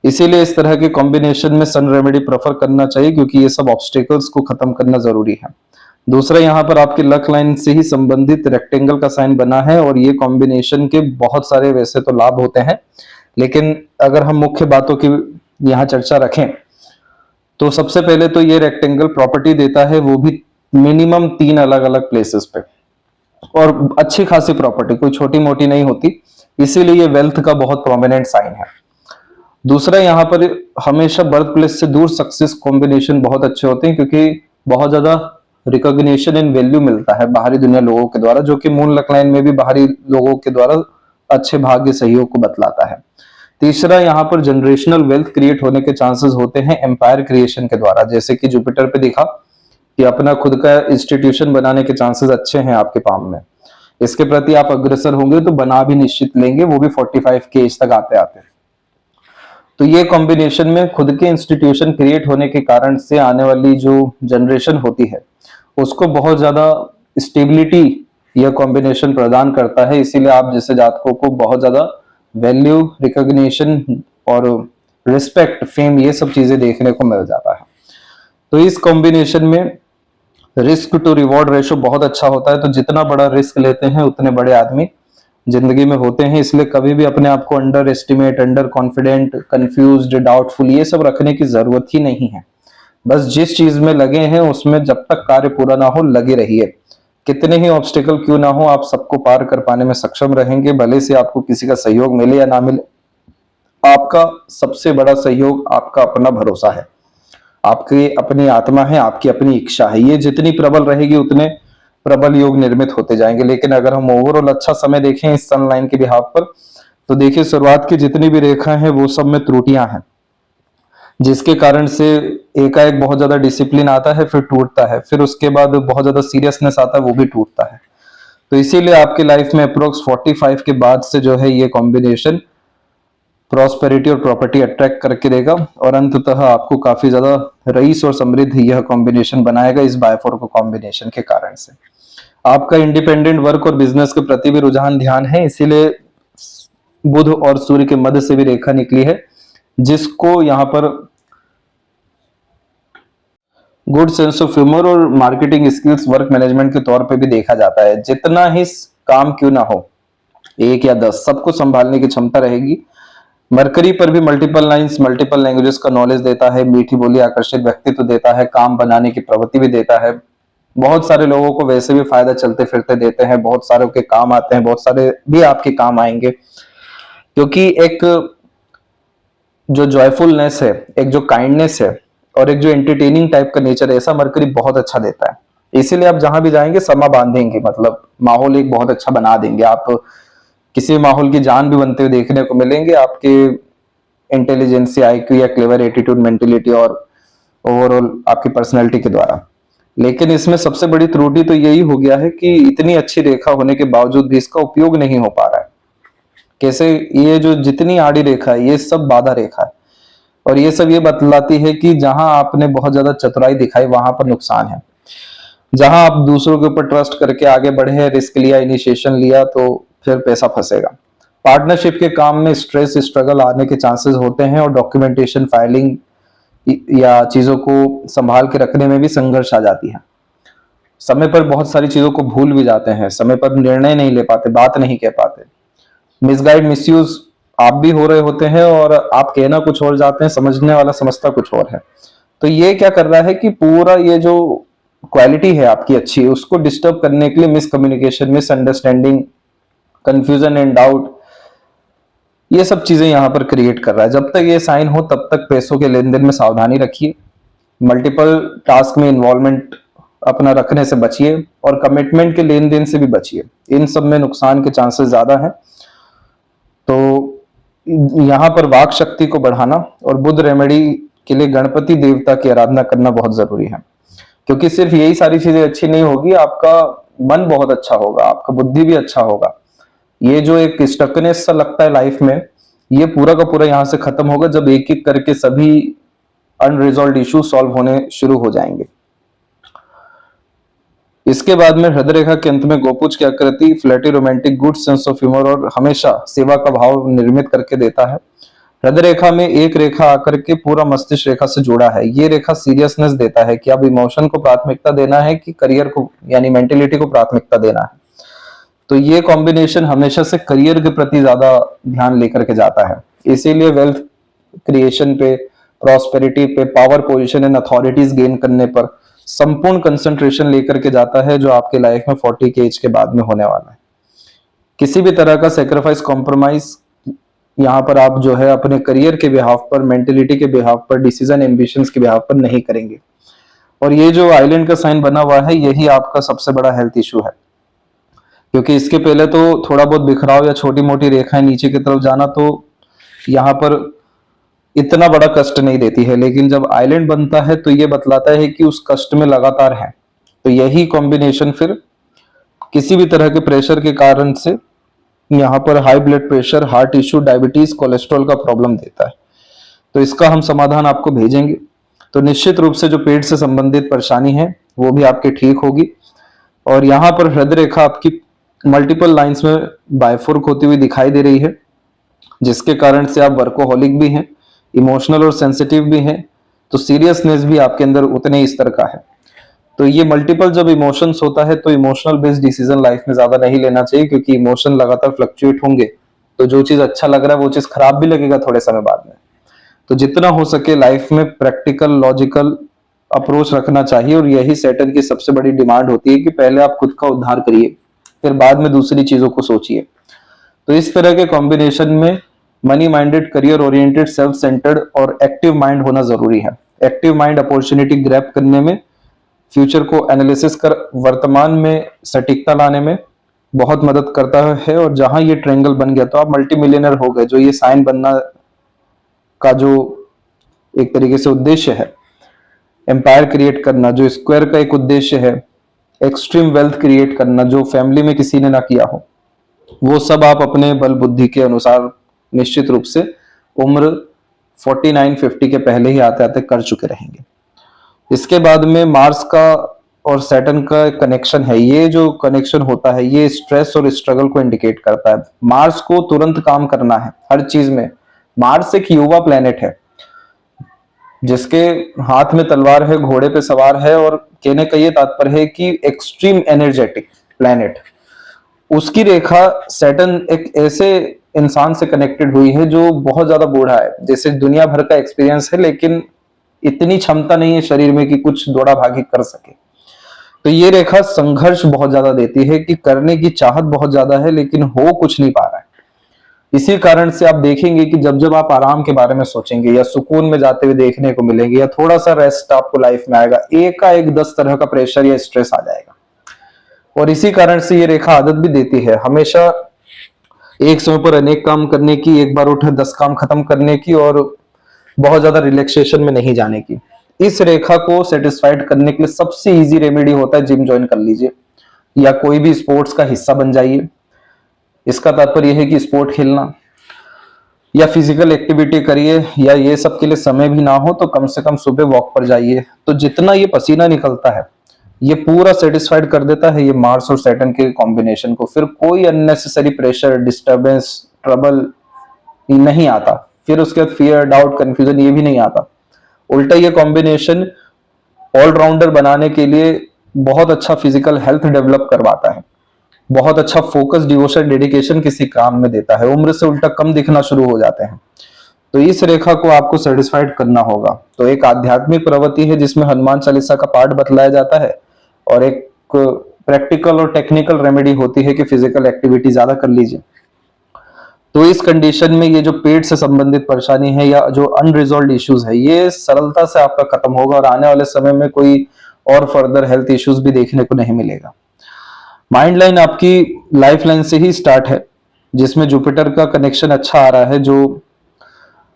इसीलिए इस तरह के कॉम्बिनेशन में सन रेमेडी प्रेफर करना चाहिए, क्योंकि ये सब ऑब्स्टेकल्स को खत्म करना जरूरी है। दूसरा, यहाँ पर आपकी लक लाइन से ही संबंधित रेक्टेंगल का साइन बना है और ये कॉम्बिनेशन के बहुत सारे वैसे तो लाभ होते हैं, लेकिन अगर हम मुख्य बातों की यहाँ चर्चा रखें तो सबसे पहले तो ये रेक्टेंगल प्रॉपर्टी देता है, वो भी मिनिमम 3 अलग अलग प्लेसेस पे, और अच्छी खासी प्रॉपर्टी, कोई छोटी मोटी नहीं होती, इसीलिए ये वेल्थ का बहुत प्रोमिनेंट साइन है। दूसरा, यहाँ पर हमेशा बर्थ प्लेस से दूर सक्सेस कॉम्बिनेशन बहुत अच्छे होते हैं, क्योंकि बहुत ज्यादा रिकॉग्निशन एंड वैल्यू मिलता है बाहरी दुनिया लोगों के द्वारा, जो कि मून लक लाइन में भी बाहरी लोगों के द्वारा अच्छे भाग्य सहयोग को बतलाता है। तीसरा, यहाँ पर जनरेशनल वेल्थ क्रिएट होने के चांसेस होते हैं एम्पायर क्रिएशन के द्वारा, जैसे कि जुपिटर पे दिखा कि अपना खुद का इंस्टीट्यूशन बनाने के चांसेस अच्छे हैं आपके पाम में। इसके प्रति आप अग्रसर होंगे तो बना भी निश्चित लेंगे, वो भी 45 के एज तक आते आते। तो ये कॉम्बिनेशन में खुद के इंस्टीट्यूशन क्रिएट होने के कारण से आने वाली जो जनरेशन होती है उसको बहुत ज्यादा स्टेबिलिटी यह कॉम्बिनेशन प्रदान करता है। इसीलिए आप जैसे जातकों को बहुत ज्यादा वैल्यू, रिकॉग्निशन और रिस्पेक्ट, फेम, ये सब चीजें देखने को मिल जाता है। तो इस कॉम्बिनेशन में रिस्क टू रिवॉर्ड रेशो बहुत अच्छा होता है। तो जितना बड़ा रिस्क लेते हैं उतने बड़े आदमी जिंदगी में होते हैं। इसलिए कभी भी अपने आप को under estimate, under confident, confused, doubtful ये सब रखने की जरूरत ही नहीं है। बस जिस चीज में लगे हैं उसमें जब तक कार्य पूरा ना हो लगे रहिए। कितने ही ऑब्स्टिकल क्यों ना हो, आप सबको पार कर पाने में सक्षम रहेंगे, भले से आपको किसी का सहयोग मिले या ना मिले। आपका सबसे बड़ा सहयोग आपका अपना भरोसा है, आपकी अपनी आत्मा है, आपकी अपनी इच्छा है। ये जितनी प्रबल रहेगी उतने प्रबल योग निर्मित होते जाएंगे। लेकिन अगर हम ओवरऑल अच्छा समय देखें इस सन लाइन के बिहाफ पर, तो देखिए शुरुआत की जितनी भी रेखा है वो सब में त्रुटियां हैं, जिसके कारण से एकाएक बहुत ज्यादा डिसिप्लिन आता है, फिर टूटता है, फिर उसके बाद बहुत ज्यादा सीरियसनेस आता है, वो भी टूटता है। तो इसीलिए आपकी लाइफ में अप्रोक्स 45 के बाद से जो है ये कॉम्बिनेशन प्रॉस्पेरिटी और प्रॉपर्टी अट्रैक्ट करके देगा, और अंततः आपको काफी ज्यादा रईस और समृद्ध यह कॉम्बिनेशन बनाएगा इस बायफोर को कॉम्बिनेशन के कारण से। आपका इंडिपेंडेंट वर्क और बिजनेस के प्रति भी रुझान ध्यान है, इसीलिए बुध और सूर्य के मध्य से भी रेखा निकली है, जिसको यहाँ पर गुड सेंस ऑफ ह्यूमर और मार्केटिंग स्किल्स, वर्क मैनेजमेंट के तौर पे भी देखा जाता है। जितना ही काम क्यों ना हो, 1 या 10, सबको संभालने की क्षमता रहेगी। मरकरी पर भी मल्टीपल लाइंस, मल्टीपल लैंग्वेजेस का नॉलेज देता है, मीठी बोली, आकर्षित व्यक्तित्व देता है, काम बनाने की प्रवृत्ति भी देता है। बहुत सारे लोगों को वैसे भी फायदा चलते फिरते देते हैं, बहुत सारों के काम आते हैं, बहुत सारे भी आपके काम आएंगे, क्योंकि एक जो जॉयफुलनेस है, एक जो काइंडनेस है और एक जो एंटरटेनिंग टाइप का नेचर है, ऐसा मरकरी बहुत अच्छा देता है। इसीलिए आप जहां भी जाएंगे समा बांधेंगे, मतलब माहौल एक बहुत अच्छा बना देंगे। आप किसी माहौल की जान भी बनते हुए देखने को मिलेंगे, आपके इंटेलिजेंस, आईक्यू या क्लेवर एटीट्यूड, मेंटेलिटी और ओवरऑल आपकी पर्सनैलिटी के द्वारा। लेकिन इसमें सबसे बड़ी त्रुटि तो यही हो गया है कि इतनी अच्छी रेखा होने के बावजूद भी इसका उपयोग नहीं हो पा रहा है। कैसे? ये जो जितनी आड़ी रेखा है ये सब बाधा रेखा है, और ये सब ये बतलाती है कि जहां आपने बहुत ज्यादा चतुराई दिखाई वहां पर नुकसान है। जहां आप दूसरों के ऊपर ट्रस्ट करके आगे बढ़े, रिस्क लिया, इनिशिएशन लिया, तो फिर पैसा फंसेगा। पार्टनरशिप के काम में स्ट्रेस, स्ट्रगल आने के चांसेस होते हैं, और डॉक्यूमेंटेशन, फाइलिंग या चीजों को संभाल के रखने में भी संघर्ष आ जाती है। समय पर बहुत सारी चीजों को भूल भी जाते हैं, समय पर निर्णय नहीं ले पाते, बात नहीं कह पाते। मिसगाइड, मिसयूज आप भी हो रहे होते हैं, और आप कहना कुछ और जाते हैं, समझने वाला समझता कुछ और है। तो ये क्या कर रहा है कि पूरा ये जो क्वालिटी है आपकी अच्छी, उसको डिस्टर्ब करने के लिए miscommunication, misunderstanding, confusion and doubt, ये सब चीजें यहां पर क्रिएट कर रहा है। जब तक ये साइन हो तब तक पैसों के लेन देन में सावधानी रखिए, मल्टीपल टास्क में इन्वॉल्वमेंट अपना रखने से बचिए, और कमिटमेंट के लेन देन से भी बचिए। इन सब में नुकसान के चांसेस ज्यादा हैं। तो यहाँ पर वाक शक्ति को बढ़ाना और बुध रेमेडी के लिए गणपति देवता की आराधना करना बहुत जरूरी है, क्योंकि सिर्फ यही सारी चीजें अच्छी नहीं होगी, आपका मन बहुत अच्छा होगा, आपका बुद्धि भी अच्छा होगा। ये जो एक स्टकनेस सा लगता है लाइफ में, ये पूरा का पूरा यहाँ से खत्म होगा जब एक एक करके सभी अनरिजॉल्व इशू सॉल्व होने शुरू हो जाएंगे। इसके बाद में हृदय रेखा के अंत में गोपुज की आकृति flirty, romantic, good sense of humour और हमेशा सेवा का भाव निर्मित करके देता है। हृदय रेखा में एक रेखा आकर के पूरा मस्तिष्क रेखा से जुड़ा है। ये रेखा सीरियसनेस देता है कि अब इमोशन को प्राथमिकता देना है कि करियर को, यानी मेंटेलिटी को प्राथमिकता देना है। तो ये कॉम्बिनेशन हमेशा से करियर के प्रति ज्यादा ध्यान लेकर के जाता है, इसीलिए वेल्थ क्रिएशन पे, प्रॉस्पेरिटी पे, power position and authorities gain करने पर संपूर्ण कंसंट्रेशन लेकर के जाता है, जो आपके लाइफ में 40 के एज के बाद में होने वाला है। किसी भी तरह का सेक्रीफाइस, कॉम्प्रोमाइज यहाँ पर आप जो है अपने करियर के बिहाफ पर, मेंटेलिटी के बिहाफ पर, डिसीजन एम्बिशंस के बिहाफ पर नहीं करेंगे। और ये जो आइलैंड का साइन बना हुआ है, यही आपका सबसे बड़ा हेल्थ इशू है, क्योंकि इसके पहले तो थोड़ा बहुत बिखराव या छोटी मोटी रेखाएं नीचे की तरफ जाना तो यहाँ पर इतना बड़ा कष्ट नहीं देती है, लेकिन जब आइलैंड बनता है तो ये बतलाता है कि उस कष्ट में लगातार है। तो यही कॉम्बिनेशन फिर किसी भी तरह के प्रेशर के कारण से यहाँ पर high blood pressure, heart issue, diabetes, cholesterol का प्रॉब्लम देता है। तो इसका हम समाधान आपको भेजेंगे। तो निश्चित रूप से जो पेट से संबंधित परेशानी है वो भी आपकी ठीक होगी। और यहाँ पर हृदय रेखा आपकी मल्टीपल लाइंस में बायफोर्क होती हुई दिखाई दे रही है, जिसके कारण से आप वर्कोहॉलिक भी हैं, इमोशनल और सेंसिटिव भी हैं। तो सीरियसनेस भी आपके अंदर उतने ही स्तर का है। तो ये मल्टीपल जब इमोशंस होता है तो इमोशनल बेस्ड डिसीजन लाइफ में ज्यादा नहीं लेना चाहिए, क्योंकि इमोशन लगातार फ्लक्चुएट होंगे तो जो चीज अच्छा लग रहा है वो चीज खराब भी लगेगा थोड़े समय बाद में। तो जितना हो सके लाइफ में प्रैक्टिकल, लॉजिकल अप्रोच रखना चाहिए। और यही सैटर्न की सबसे बड़ी डिमांड होती है कि पहले आप खुद का उद्धार करिए, फिर बाद में दूसरी चीजों को सोचिए। तो इस तरह के कॉम्बिनेशन में money minded, career oriented, self centred और एक्टिव माइंड होना जरूरी है। एक्टिव माइंड अपॉर्चुनिटी ग्रैब करने में, फ्यूचर को एनालिसिस कर वर्तमान में सटीकता लाने में बहुत मदद करता है। और जहां ये ट्रायंगल बन गया तो आप मल्टी मिलियनर हो गए। जो ये साइन बनना का जो एक तरीके से उद्देश्य है, एम्पायर क्रिएट करना, जो स्क्वायर का एक उद्देश्य है, एक्सट्रीम वेल्थ क्रिएट करना जो फैमिली में किसी ने ना किया हो, वो सब आप अपने बल बुद्धि के अनुसार निश्चित रूप से उम्र 49-50 के पहले ही आते आते कर चुके रहेंगे। इसके बाद में मार्स का और सैटर्न का कनेक्शन है। ये जो कनेक्शन होता है ये स्ट्रेस और स्ट्रगल को इंडिकेट करता है। मार्स को तुरंत काम करना है हर चीज में। मार्स एक युवा प्लेनेट है जिसके हाथ में तलवार है, घोड़े पे सवार है, और कहने का ये तात्पर्य है कि एक्सट्रीम एनर्जेटिक प्लेनेट। उसकी रेखा सैटर्न एक ऐसे इंसान से कनेक्टेड हुई है जो बहुत ज्यादा बूढ़ा है, जैसे दुनिया भर का एक्सपीरियंस है लेकिन इतनी क्षमता नहीं है शरीर में कि कुछ दौड़ा भागी कर सके। तो ये रेखा संघर्ष बहुत ज्यादा देती है कि करने की चाहत बहुत ज्यादा है लेकिन हो कुछ नहीं पा रहा है। इसी कारण से आप देखेंगे कि जब जब आप आराम के बारे में सोचेंगे या सुकून में जाते हुए देखने को मिलेंगे या थोड़ा सा रेस्ट आपको लाइफ में आएगा, एक का एक 10 तरह का प्रेशर या स्ट्रेस आ जाएगा। और इसी कारण से ये रेखा आदत भी देती है हमेशा एक समय पर अनेक काम करने की, एक बार उठे 10 काम खत्म करने की, और बहुत ज्यादा रिलैक्सेशन में नहीं जाने की। इस रेखा को सेटिस्फाइड करने के लिए सबसे इजी रेमेडी होता है जिम ज्वाइन कर लीजिए या कोई भी स्पोर्ट्स का हिस्सा बन जाइए। इसका तात्पर्य यह है कि स्पोर्ट खेलना या फिजिकल एक्टिविटी करिए, या ये सब के लिए समय भी ना हो तो कम से कम सुबह वॉक पर जाइए। तो जितना ये पसीना निकलता है ये पूरा सेटिस्फाइड कर देता है ये मार्स और सैटर्न के कॉम्बिनेशन को। फिर कोई अननेसेसरी प्रेशर, डिस्टर्बेंस, ट्रबल नहीं आता। फिर उसके बाद फियर, डाउट, कंफ्यूजन ये भी नहीं आता। उल्टा ये कॉम्बिनेशन ऑलराउंडर बनाने के लिए बहुत अच्छा फिजिकल हेल्थ डेवलप करवाता है, बहुत अच्छा फोकस, डिवोशन, डेडिकेशन किसी काम में देता है, उम्र से उल्टा कम दिखना शुरू हो जाते हैं। तो इस रेखा को आपको सेटिस्फाइड करना होगा। तो एक आध्यात्मिक प्रवृत्ति है जिसमें हनुमान चालीसा का पाठ बतलाया जाता है, और एक प्रैक्टिकल और टेक्निकल रेमेडी होती है कि फिजिकल एक्टिविटी ज्यादा कर लीजिए। तो इस कंडीशन में ये जो पेट से संबंधित परेशानी है या जो अनरिजॉल्व्ड इश्यूज है ये सरलता से आपका खत्म होगा, और आने वाले समय में कोई और फर्दर हेल्थ इश्यूज भी देखने को नहीं मिलेगा। माइंड लाइन आपकी लाइफ लाइन से ही स्टार्ट है, जिसमें जुपिटर का कनेक्शन अच्छा आ रहा है, जो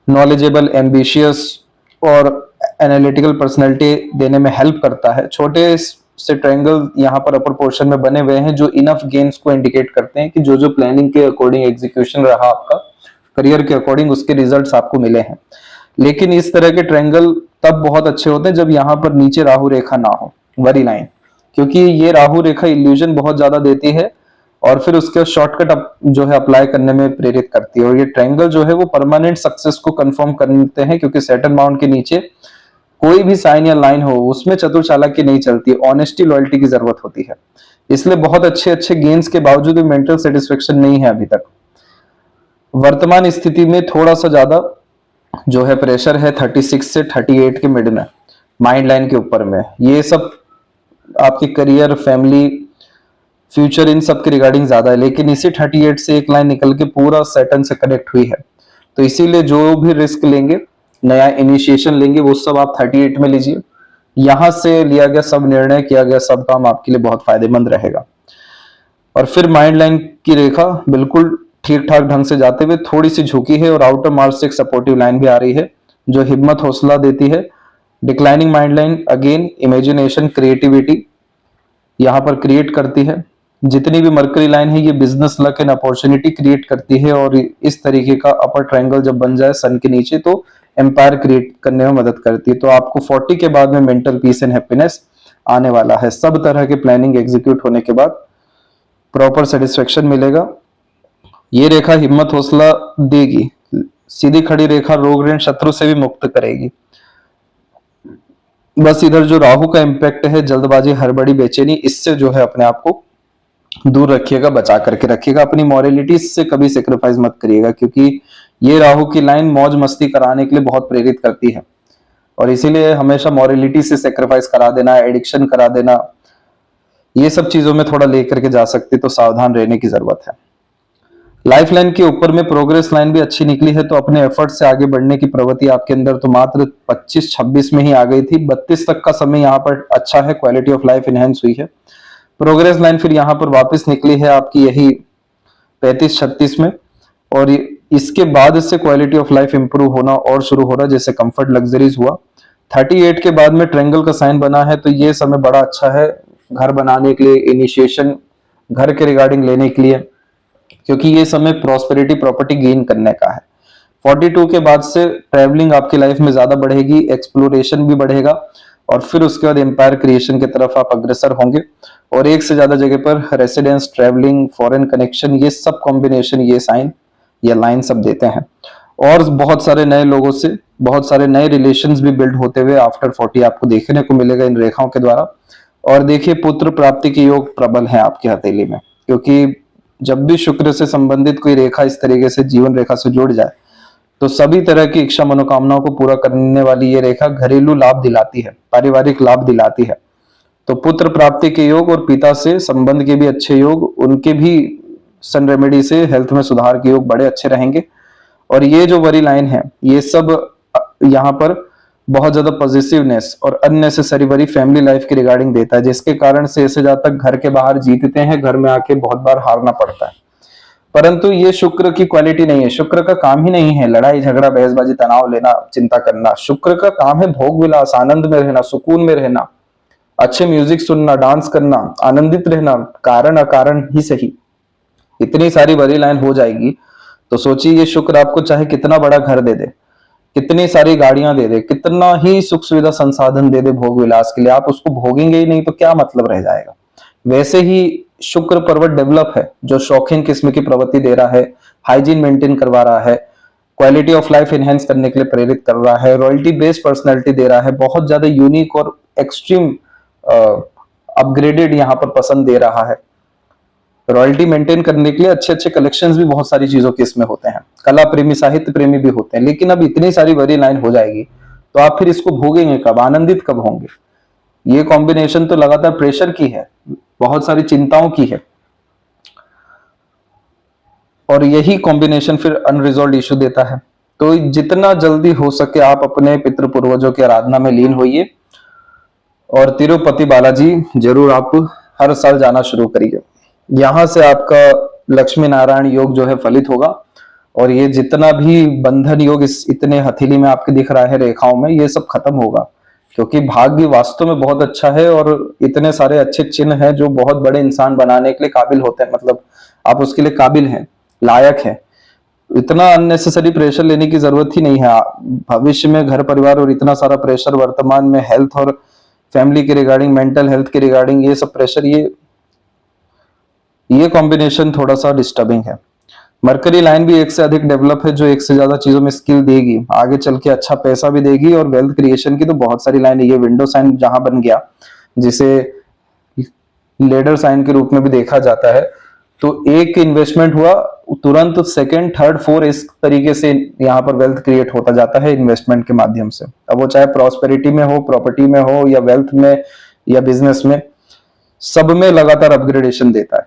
नॉलेजेबल, एम्बिशियस और एनालिटिकल पर्सनैलिटी देने में हेल्प करता है। छोटे से ट्रायंगल यहाँ पर अपर पोर्शन में बने हुए हैं जो इनफ गेन्स को इंडिकेट करते हैं कि जो जो प्लानिंग के अकॉर्डिंग एग्जीक्यूशन रहा आपका करियर के अकॉर्डिंग उसके रिजल्ट्स आपको मिले हैं। लेकिन इस तरह के ट्रायंगल तब बहुत अच्छे होते हैं जब यहाँ पर नीचे राहु रेखा ना हो, वरी लाइन, क्योंकि ये राहु रेखा इल्यूजन बहुत ज्यादा देती है और फिर उसके शॉर्टकट जो है अप्लाई करने में प्रेरित करती है। और ये ट्रायंगल जो है वो परमानेंट सक्सेस को कंफर्म करते हैं, क्योंकि सैटर्न माउंट के नीचे कोई भी साइन या लाइन हो उसमें चतुर चालाकी नहीं चलती, ऑनेस्टी, लॉयल्टी की जरूरत होती है। इसलिए बहुत अच्छे अच्छे गेन्स के बावजूद भी मेंटल सेटिस्फेक्शन नहीं है अभी तक। वर्तमान स्थिति में थोड़ा सा ज्यादा जो है प्रेशर है 36 से 38 के मिड में, माइंड लाइन के ऊपर में। ये सब आपके करियर, फैमिली, फ्यूचर, इन सब के रिगार्डिंग ज्यादा है, लेकिन इसी 38 से एक लाइन निकल के पूरा सैटर्न से कनेक्ट हुई है। तो इसीलिए जो भी रिस्क लेंगे, नया इनिशिएशन लेंगे, वो सब आप 38 में लीजिए। यहां से लिया गया सब निर्णय, किया गया सब काम आपके लिए बहुत फायदेमंद रहेगा। और फिर माइंड लाइन की रेखा बिल्कुल ठीक ठाक ढंग से जाते हुए थोड़ी सी झुकी है और आउटर मार्च से एक सपोर्टिव लाइन भी आ रही है जो हिम्मत हौसला देती है। Declining mind line again imagination, creativity यहां पर क्रिएट करती है। जितनी भी मरकरी लाइन है ये business luck and opportunity create करती है, और इस तरीके का अपर ट्रायंगल जब बन जाए सन के नीचे तो एम्पायर क्रिएट करने में मदद करती है। तो आपको 40 के बाद में मेंटल पीस एंड हैप्पीनेस आने वाला है। सब तरह के प्लानिंग एग्जीक्यूट होने के बाद प्रॉपर सेटिस्फेक्शन मिलेगा। ये रेखा हिम्मत हौसला देगी। सीधी खड़ी रेखा रोग ऋण शत्रु से भी मुक्त करेगी। बस इधर जो राहु का इम्पैक्ट है, जल्दबाजी, हड़बड़ी, बेचैनी, इससे जो है अपने आप को दूर रखिएगा, बचा करके रखिएगा। अपनी मॉरलिटी से कभी सेक्रीफाइस मत करिएगा, क्योंकि ये राहु की लाइन मौज मस्ती कराने के लिए बहुत प्रेरित करती है, और इसीलिए हमेशा मॉरलिटी से सेक्रीफाइस करा देना, एडिक्शन करा देना, ये सब चीजों में थोड़ा लेकर के जा सकती, तो सावधान रहने की जरूरत है। लाइफ लाइन के ऊपर में प्रोग्रेस लाइन भी अच्छी निकली है, तो अपने एफर्ट से आगे बढ़ने की प्रवृत्ति आपके अंदर तो मात्र 25-26 में ही आ गई थी। 32 तक का समय यहाँ पर अच्छा है, क्वालिटी ऑफ लाइफ इनहेंस हुई है। प्रोग्रेस लाइन फिर यहाँ पर वापस निकली है आपकी यही 35-36 में, और इसके बाद से क्वालिटी ऑफ लाइफ इंप्रूव होना और शुरू हो रहा है, जैसे कंफर्ट, लग्जरीज हुआ। 38 के बाद में ट्रायंगल का साइन बना है, तो ये समय बड़ा अच्छा है घर बनाने के लिए, इनिशिएशन घर के रिगार्डिंग लेने के लिए, क्योंकि ये समय प्रॉस्पेरिटी, प्रॉपर्टी गेन करने का है। 42 के बाद से ट्रैवलिंग आपकी लाइफ में ज्यादा बढ़ेगी, एक्सप्लोरेशन भी बढ़ेगा, और फिर उसके बाद एम्पायर क्रिएशन की तरफ आप अग्रसर होंगे, और एक से ज्यादा जगह पर रेसिडेंस, ट्रैवलिंग, फॉरेन कनेक्शन, ये सब कॉम्बिनेशन, ये साइन, ये लाइन सब देते हैं। और बहुत सारे नए लोगों से बहुत सारे नए रिलेशंस भी बिल्ड होते हुए आफ्टर 40 आपको देखने को मिलेगा इन रेखाओं के द्वारा। और देखिए पुत्र प्राप्ति के योग प्रबल है आपकी हथेली में, क्योंकि जब भी शुक्र से संबंधित कोई रेखा इस तरीके से जीवन रेखा से जुड़ जाए तो सभी तरह की इच्छा मनोकामनाओं को पूरा करने वाली ये रेखा घरेलू लाभ दिलाती है, पारिवारिक लाभ दिलाती है। तो पुत्र प्राप्ति के योग और पिता से संबंध के भी अच्छे योग, उनके भी सन रेमेडी से हेल्थ में सुधार के योग बड़े अच्छे रहेंगे। और ये जो वरी लाइन है, ये सब यहाँ पर बहुत ज्यादा पॉजिटिवनेस और अननेसेसरी वरी फैमिली लाइफ के रिगार्डिंग देता है, जिसके कारण से ऐसे ज्यादा तक घर के बाहर जीतते हैं, घर में आके बहुत बार हारना पड़ता है। परंतु ये शुक्र की क्वालिटी नहीं है, शुक्र का काम ही नहीं है लड़ाई झगड़ा, बहसबाजी, तनाव लेना, चिंता करना। शुक्र का काम है भोग विलास, आनंद में रहना, सुकून में रहना, अच्छे म्यूजिक सुनना, डांस करना, आनंदित रहना, कारण अकारण ही सही। इतनी सारी वरी लाइन हो जाएगी तो सोचिए ये शुक्र आपको चाहे कितना बड़ा घर दे दे, कितनी सारी गाड़ियां दे दे, कितना ही सुख सुविधा संसाधन दे दे भोग विलास के लिए, आप उसको भोगेंगे ही नहीं तो क्या मतलब रह जाएगा। वैसे ही शुक्र पर्वत डेवलप है, जो शौकीन किस्म की प्रवृत्ति दे रहा है, हाइजीन मेंटेन करवा रहा है, क्वालिटी ऑफ लाइफ एनहेंस करने के लिए प्रेरित कर रहा है, रॉयल्टी बेस्ड पर्सनैलिटी दे रहा है, बहुत ज्यादा यूनिक और एक्सट्रीम अपग्रेडेड यहाँ पर पसंद दे रहा है। रॉयल्टी मेंटेन करने के लिए अच्छे अच्छे कलेक्शंस भी बहुत सारी चीजों के इसमें होते हैं, कला प्रेमी, साहित्य प्रेमी भी होते हैं। लेकिन अब इतनी सारी वरी लाइन हो जाएगी तो आप फिर इसको भोगेंगे कब, आनंदित कब होंगे। ये कॉम्बिनेशन तो लगातार प्रेशर की है, बहुत सारी चिंताओं की है, और यही कॉम्बिनेशन फिर अनरिजॉल्व इश्यू देता है। तो जितना जल्दी हो सके आप अपने पितृ पूर्वजों की आराधना में लीन होइए, और तिरुपति बालाजी जरूर आप हर साल जाना शुरू करिए। यहां से आपका लक्ष्मी नारायण योग जो है फलित होगा, और ये जितना भी बंधन योग इस इतने हथेली में आपके दिख रहा है रेखाओं में, ये सब खत्म होगा, क्योंकि भाग्य वास्तव में बहुत अच्छा है, और इतने सारे अच्छे चिन्ह हैं जो बहुत बड़े इंसान बनाने के लिए काबिल होते हैं, मतलब आप उसके लिए काबिल हैं, लायक हैं। इतना अननेसेसरी प्रेशर लेने की जरूरत ही नहीं है। भविष्य में घर परिवार और इतना सारा प्रेशर, वर्तमान में हेल्थ और फैमिली के रिगार्डिंग, मेंटल हेल्थ के रिगार्डिंग, ये सब प्रेशर, ये कॉम्बिनेशन थोड़ा सा डिस्टर्बिंग है। मरकरी लाइन भी एक से अधिक डेवलप है, जो एक से ज्यादा चीजों में स्किल देगी, आगे चल के अच्छा पैसा भी देगी, और वेल्थ क्रिएशन की तो बहुत सारी लाइन है। ये विंडो साइन जहां बन गया, जिसे लेडर साइन के रूप में भी देखा जाता है, तो एक इन्वेस्टमेंट हुआ, तुरंत सेकंड, थर्ड, फोर्थ इस तरीके से यहाँ पर वेल्थ क्रिएट होता जाता है इन्वेस्टमेंट के माध्यम से। अब वो चाहे प्रॉस्पेरिटी में हो, प्रॉपर्टी में हो, या वेल्थ में, या बिजनेस में, सब में लगातार अपग्रेडेशन देता है।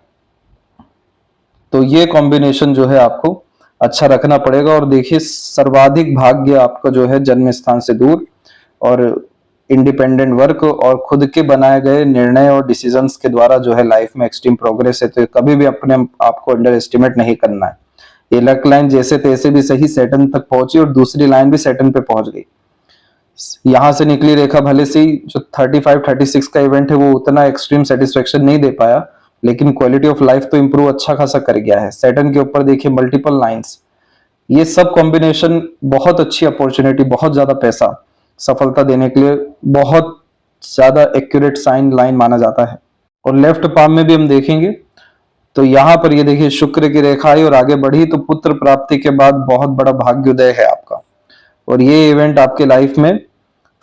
तो ये कॉम्बिनेशन जो है आपको अच्छा रखना पड़ेगा। और देखिए, सर्वाधिक भाग्य आपका जो है जन्म स्थान से दूर, और इंडिपेंडेंट वर्क और खुद के बनाए गए निर्णय और डिसीजंस के द्वारा जो है लाइफ में एक्सट्रीम प्रोग्रेस है। तो कभी भी अपने आप को अंडर एस्टिमेट नहीं करना है। ये लक लाइन जैसे तैसे भी सही सैटर्न तक पहुंची, और दूसरी लाइन भी सैटर्न पे पहुंच गई। यहां से निकली रेखा भले से जो 35-36 का इवेंट है वो उतना एक्सट्रीम सेटिस्फेक्शन नहीं दे पाया, लेकिन क्वालिटी ऑफ लाइफ तो इंप्रूव अच्छा खासा कर गया है। सैटर्न के ऊपर देखिए मल्टीपल लाइंस, ये सब कॉम्बिनेशन बहुत अच्छी अपॉर्चुनिटी, बहुत ज्यादा पैसा, सफलता देने के लिए बहुत ज्यादा एक्यूरेट साइन लाइन माना जाता है। और लेफ्ट पाम में भी हम देखेंगे तो यहाँ पर ये देखिए शुक्र की रेखा आई और आगे बढ़ी, तो पुत्र प्राप्ति के बाद बहुत बड़ा भाग्योदय है आपका। और ये इवेंट आपके लाइफ में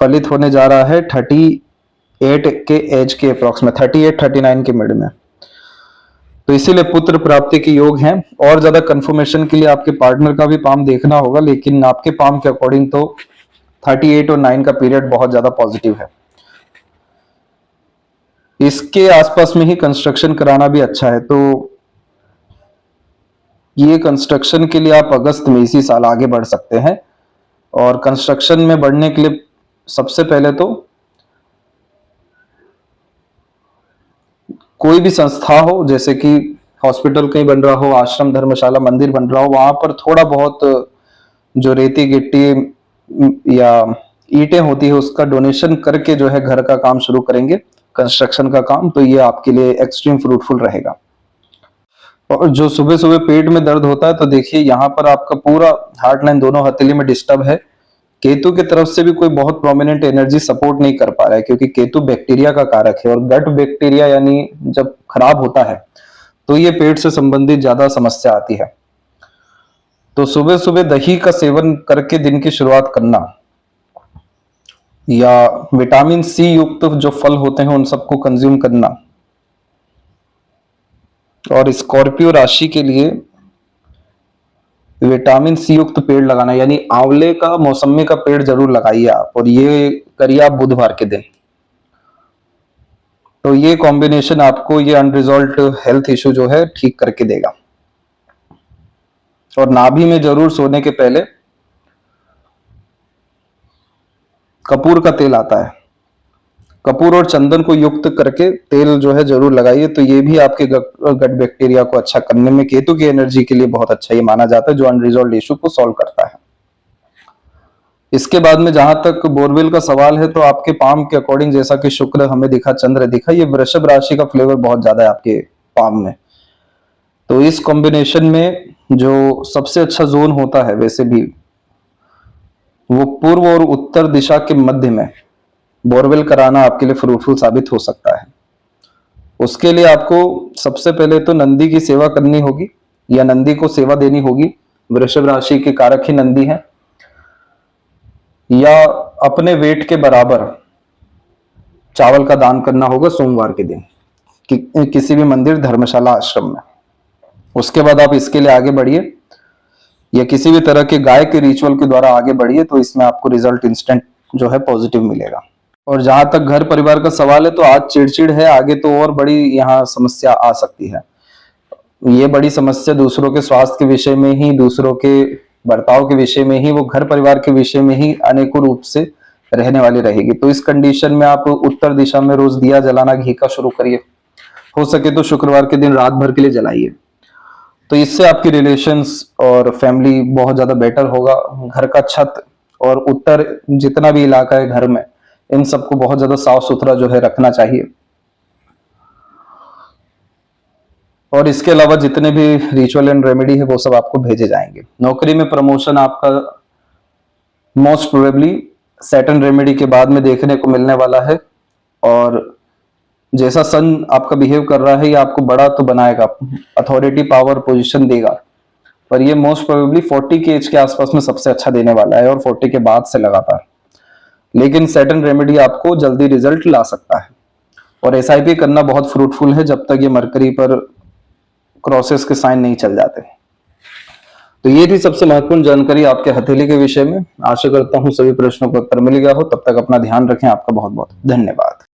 फलित होने जा रहा है 38 के एज के अप्रोक्सीमेट, 38-39 के मिड में। तो इसीलिए पुत्र प्राप्ति के योग हैं। और ज्यादा कंफर्मेशन के लिए आपके पार्टनर का भी पाम देखना होगा, लेकिन आपके पाम के अकॉर्डिंग तो 38 और 9 का पीरियड बहुत ज्यादा पॉजिटिव है। इसके आसपास में ही कंस्ट्रक्शन कराना भी अच्छा है। तो ये कंस्ट्रक्शन के लिए आप अगस्त में इसी साल आगे बढ़ सकते हैं। और कंस्ट्रक्शन में बढ़ने के लिए सबसे पहले तो कोई भी संस्था हो, जैसे कि हॉस्पिटल कहीं बन रहा हो, आश्रम, धर्मशाला, मंदिर बन रहा हो, वहां पर थोड़ा बहुत जो रेती गिट्टी या ईंटें होती है उसका डोनेशन करके जो है घर का काम शुरू करेंगे, कंस्ट्रक्शन का काम। तो ये आपके लिए एक्सट्रीम फ्रूटफुल रहेगा। और जो सुबह सुबह पेट में दर्द होता है, तो देखिए यहाँ पर आपका पूरा हार्ट लाइन दोनों हथेली में डिस्टर्ब है। केतु की तरफ से भी कोई बहुत प्रोमिनेंट एनर्जी सपोर्ट नहीं कर पा रहा है, क्योंकि केतु बैक्टीरिया का कारक है, और गट बैक्टीरिया यानी जब खराब होता है तो ये पेट से संबंधित ज्यादा समस्या आती है। तो सुबह सुबह दही का सेवन करके दिन की शुरुआत करना, या विटामिन सी युक्त जो फल होते हैं उन सबको कंज्यूम करना। और स्कॉर्पियो राशि के लिए विटामिन सी युक्त पेड़ लगाना, यानी आंवले का, मौसमी का पेड़ जरूर लगाइए आप, और ये करिए आप बुधवार के दिन। तो ये कॉम्बिनेशन आपको ये अनरिजॉल्व्ड हेल्थ इशू जो है ठीक करके देगा। और नाभि में जरूर सोने के पहले कपूर का तेल आता है, कपूर और चंदन को युक्त करके तेल जो है जरूर लगाइए। तो ये भी आपके गट बैक्टीरिया को अच्छा करने में, केतु की एनर्जी के लिए बहुत अच्छा ये माना जाता है, जो अनरिजॉल्व्ड इशू को सॉल्व करता है। इसके बाद में जहां तक बोरवेल का सवाल है, तो आपके पाम के अकॉर्डिंग जैसा कि शुक्र हमें दिखा, चंद्र दिखा, ये वृषभ राशि का फ्लेवर बहुत ज्यादा है आपके पाम में। तो इस कॉम्बिनेशन में जो सबसे अच्छा जोन होता है वैसे भी, वो पूर्व और उत्तर दिशा के मध्य में बोरवेल कराना आपके लिए फ्रूटफुल साबित हो सकता है। उसके लिए आपको सबसे पहले तो नंदी की सेवा करनी होगी, या नंदी को सेवा देनी होगी। वृषभ राशि के कारक ही नंदी है। या अपने वेट के बराबर चावल का दान करना होगा सोमवार के दिन किसी भी मंदिर, धर्मशाला, आश्रम में। उसके बाद आप इसके लिए आगे बढ़िए, या किसी भी तरह के गाय के रिचुअल के द्वारा आगे बढ़िए, तो इसमें आपको रिजल्ट इंस्टेंट जो है पॉजिटिव मिलेगा। और जहां तक घर परिवार का सवाल है, तो आज चिड़चिड़ है, आगे तो और बड़ी यहाँ समस्या आ सकती है। ये बड़ी समस्या दूसरों के स्वास्थ्य के विषय में ही, दूसरों के बर्ताव के विषय में ही, वो घर परिवार के विषय में ही अनेकों रूप से रहने वाली रहेगी। तो इस कंडीशन में आप उत्तर दिशा में रोज दिया जलाना घी का शुरू करिए। हो सके तो शुक्रवार के दिन रात भर के लिए जलाइए। तो इससे आपकी रिलेशंस और फैमिली बहुत ज्यादा बेटर होगा। घर का छत और उत्तर जितना भी इलाका है घर में, इन सबको बहुत ज्यादा साफ सुथरा जो है रखना चाहिए। और इसके अलावा जितने भी रिचुअल एंड रेमेडी है वो सब आपको भेजे जाएंगे। नौकरी में प्रमोशन आपका मोस्ट प्रोबेबली सैटर्न रेमेडी के बाद में देखने को मिलने वाला है। और जैसा सन आपका बिहेव कर रहा है, ये आपको बड़ा तो बनाएगा, अथॉरिटी, पावर, पोजीशन देगा, पर ये मोस्ट प्रोबेबली 40 के एज के आसपास में सबसे अच्छा देने वाला है, और 40 के बाद से लगातार। लेकिन सैटर्न रेमेडी आपको जल्दी रिजल्ट ला सकता है। और एसआईपी करना बहुत फ्रूटफुल है, जब तक ये मरकरी पर क्रॉसेस के साइन नहीं चल जाते। तो ये थी सबसे महत्वपूर्ण जानकारी आपके हथेली के विषय में। आशा करता हूँ सभी प्रश्नों का उत्तर मिल गया हो। तब तक अपना ध्यान रखें। आपका बहुत बहुत धन्यवाद।